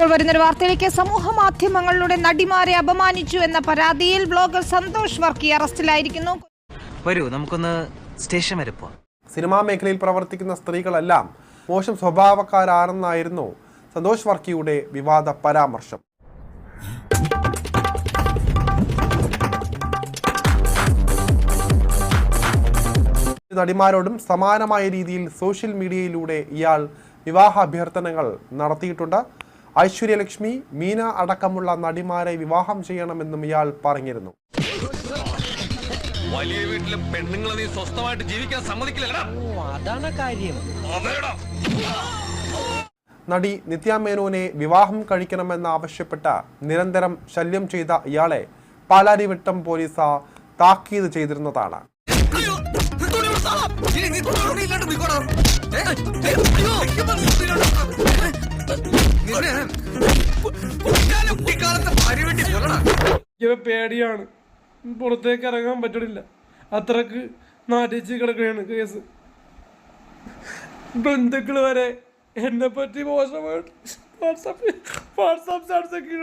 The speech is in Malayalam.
ഇപ്പോൾ വരുന്നൊരു വാർത്തയിലേക്ക്. സമൂഹ മാധ്യമങ്ങളിലൂടെ നടിമാരെ അപമാനിച്ചു എന്ന പരാതിയിൽ ബ്ലോഗർ സന്തോഷ് വർക്കി അറസ്റ്റിലായിരിക്കുന്നു. വരൂ നമുക്കൊന്ന് സ്റ്റേഷൻ വരെ പോവാം. സിനിമാ മേഖലയിൽ പ്രവർത്തിക്കുന്ന സ്ത്രീകളെല്ലാം മോശം സ്വഭാവക്കാരാണെന്നായിരുന്നു സന്തോഷ് വർക്കിയുടെ വിവാദ പരാമർശം. നടിമാരോടും സമാനമായ രീതിയിൽ സോഷ്യൽ മീഡിയയിലൂടെ ഇയാൾ വിവാഹ അഭ്യർത്ഥനകൾ നടത്തിയിട്ടുണ്ട്. ഐശ്വര്യലക്ഷ്മി, മീന അടക്കമുള്ള നടിമാരെ വിവാഹം ചെയ്യണമെന്നും ഇയാൾ പറഞ്ഞിരുന്നു. വലിയ വീട്ടിലെ പെണ്ണുങ്ങളെ നീ സ്വസ്ഥമായിട്ട് ജീവിക്കാൻ സമ്മതിക്കില്ല. അതാണ് കാര്യം. നടി നിത്യ മേനോനെ വിവാഹം കഴിക്കണമെന്നാവശ്യപ്പെട്ട് നിരന്തരം ശല്യം ചെയ്ത ഇയാളെ പാലാരിവട്ടം പോലീസ് താക്കീത് ചെയ്തിരുന്നതാണ്. പേടിയാണ്, പുറത്തേക്ക് ഇറങ്ങാൻ പറ്റണില്ല, അത്രക്ക് നാട്ടിച്ച് കിടക്കുകയാണ് കേസ്. ബന്ധുക്കൾ വരെ എന്നെ പറ്റി മോശമായിട്ട് വാട്സാപ്പ് സ്റ്റാറ്റസ് ഒക്കെ